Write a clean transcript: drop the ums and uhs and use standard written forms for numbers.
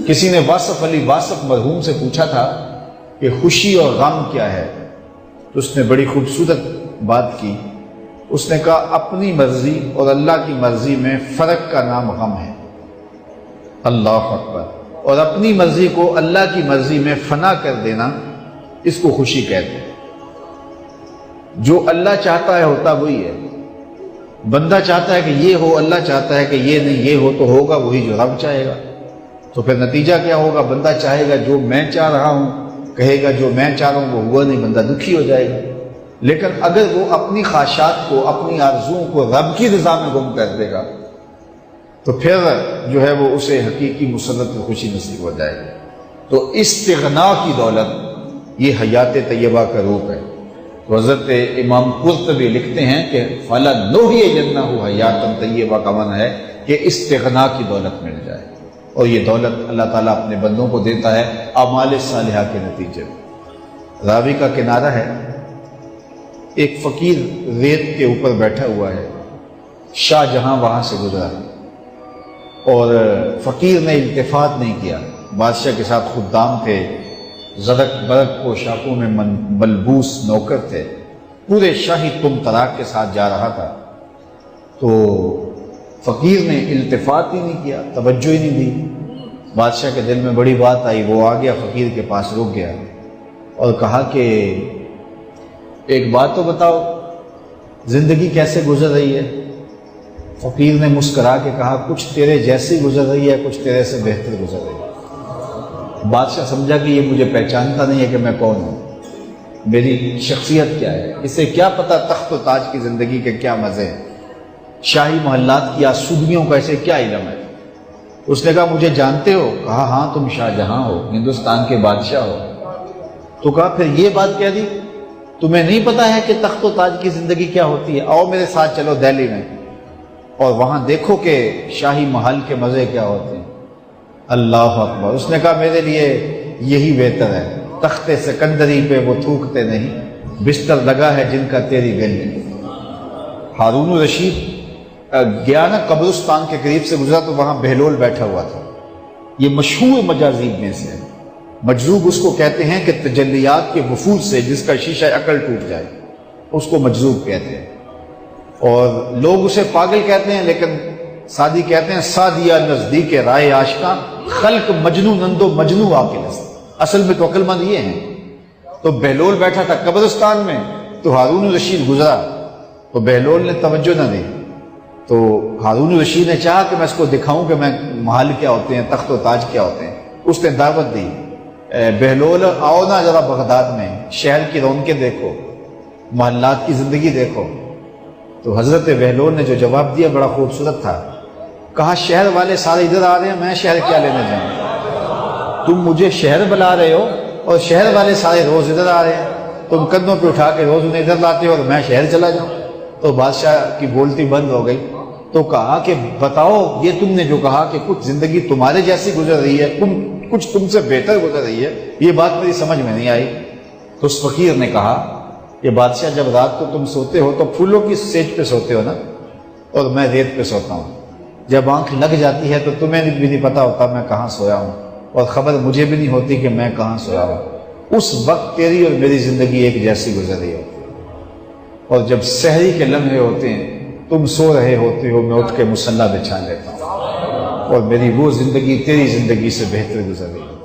کسی نے واصف علی واصف مرحوم سے پوچھا تھا کہ خوشی اور غم کیا ہے، تو اس نے بڑی خوبصورت بات کی۔ اس نے کہا اپنی مرضی اور اللہ کی مرضی میں فرق کا نام غم ہے۔ اللہ اکبر۔ اور اپنی مرضی کو اللہ کی مرضی میں فنا کر دینا، اس کو خوشی کہتے ہیں۔ جو اللہ چاہتا ہے ہوتا وہی ہے۔ بندہ چاہتا ہے کہ یہ ہو، اللہ چاہتا ہے کہ یہ نہیں، یہ ہو تو ہوگا وہی جو رب چاہے گا۔ تو پھر نتیجہ کیا ہوگا؟ بندہ چاہے گا جو میں چاہ رہا ہوں، کہے گا جو میں چاہ رہا ہوں وہ ہوا نہیں، بندہ دکھی ہو جائے گا۔ لیکن اگر وہ اپنی خواہشات کو، اپنی آرزوؤں کو رب کی رضا میں گم کر دے گا تو پھر جو ہے وہ اسے حقیقی مسرت و خوشی نصیب ہو جائے گی۔ تو استغنا کی دولت یہ حیات طیبہ کا روپ ہے۔ تو حضرت امام قرطبی لکھتے ہیں کہ فَلَنُحْيِيَنَّهُ حَيَاةً طیبہ کا معنی ہے کہ استغنا کی دولت مل جائے، اور یہ دولت اللہ تعالیٰ اپنے بندوں کو دیتا ہے اعمال صالحہ کے نتیجے میں۔ راوی کا کنارہ ہے، ایک فقیر ریت کے اوپر بیٹھا ہوا ہے، شاہ جہاں وہاں سے گزرا اور فقیر نے التفات نہیں کیا۔ بادشاہ کے ساتھ خدام تھے، زرق برق پوشاکوں میں ملبوس نوکر تھے، پورے شاہی تم طراق کے ساتھ جا رہا تھا۔ تو فقیر نے التفات ہی نہیں کیا، توجہ ہی نہیں دی۔ بادشاہ کے دل میں بڑی بات آئی، وہ آ گیا فقیر کے پاس، رک گیا اور کہا کہ ایک بات تو بتاؤ، زندگی کیسے گزر رہی ہے؟ فقیر نے مسکرا کے کہا کچھ تیرے جیسی گزر رہی ہے، کچھ تیرے سے بہتر گزر رہی ہے۔ بادشاہ سمجھا کہ یہ مجھے پہچانتا نہیں ہے کہ میں کون ہوں، میری شخصیت کیا ہے، اسے کیا پتہ تخت و تاج کی زندگی کے کیا مزے ہیں، شاہی محلات کی آسودگیوں کا اسے کیا علم ہے۔ اس نے کہا مجھے جانتے ہو؟ کہا ہاں تم شاہ جہاں ہو، ہندوستان کے بادشاہ ہو۔ تو کہا پھر یہ بات کہہ دی، تمہیں نہیں پتا ہے کہ تخت و تاج کی زندگی کیا ہوتی ہے؟ آؤ میرے ساتھ چلو دہلی میں اور وہاں دیکھو کہ شاہی محل کے مزے کیا ہوتے ہیں۔ اللہ اکبر۔ اس نے کہا میرے لیے یہی بہتر ہے، تخت سکندری پہ وہ تھوکتے نہیں، بستر لگا ہے جن کا تیری گلی۔ ہارون الرشید گیا نا قبرستان کے قریب سے گزرا تو وہاں بہلول بیٹھا ہوا تھا۔ یہ مشہور مجاذیب میں سے ہے۔ مجذوب اس کو کہتے ہیں کہ تجلیات کے وفود سے جس کا شیشہ عقل ٹوٹ جائے، اس کو مجذوب کہتے ہیں۔ اور لوگ اسے پاگل کہتے ہیں، لیکن سادی کہتے ہیں سادیہ نزدیک رائے عاشقاں، خلق مجنو نندو مجنو عاقل است۔ اصل میں تو عقل مند یہ ہیں۔ تو بہلول بیٹھا تھا قبرستان میں، تو ہارون الرشید گزرا تو بہلول نے توجہ نہ دی، تو ہارون الرشید نے چاہا کہ میں اس کو دکھاؤں کہ میں محل کیا ہوتے ہیں، تخت و تاج کیا ہوتے ہیں۔ اس نے دعوت دی، بہلول آؤ نا ذرا بغداد میں، شہر کی رونقیں دیکھو، محلات کی زندگی دیکھو۔ تو حضرت بہلول نے جو جواب دیا بڑا خوبصورت تھا۔ کہا شہر والے سارے ادھر آ رہے ہیں، میں شہر کیا لینے جاؤں؟ تم مجھے شہر بلا رہے ہو اور شہر والے سارے روز ادھر آ رہے ہیں، تم کندھوں پہ اٹھا کے روز انہیں ادھر لاتے ہو اور میں شہر چلا جاؤں؟ تو بادشاہ کی بولتی بند ہو گئی۔ تو کہا کہ بتاؤ، یہ تم نے جو کہا کہ کچھ زندگی تمہارے جیسی گزر رہی ہے، کچھ تم سے بہتر گزر رہی ہے، یہ بات میری سمجھ میں نہیں آئی۔ تو اس فقیر نے کہا کہ بادشاہ جب رات کو تم سوتے ہو تو پھولوں کی سیج پہ سوتے ہو نا، اور میں ریت پہ سوتا ہوں۔ جب آنکھ لگ جاتی ہے تو تمہیں بھی نہیں پتا ہوتا میں کہاں سویا ہوں، اور خبر مجھے بھی نہیں ہوتی کہ میں کہاں سویا ہوں۔ اس وقت تیری اور میری زندگی ایک جیسی گزر رہی ہوتی ہے، اور جب سحری کے لمحے ہوتے ہیں، تم سو رہے ہوتے ہو، میں اٹھ کے مصلی بچھا لیتا ہوں، اور میری وہ زندگی تیری زندگی سے بہتر گزر رہی ہے۔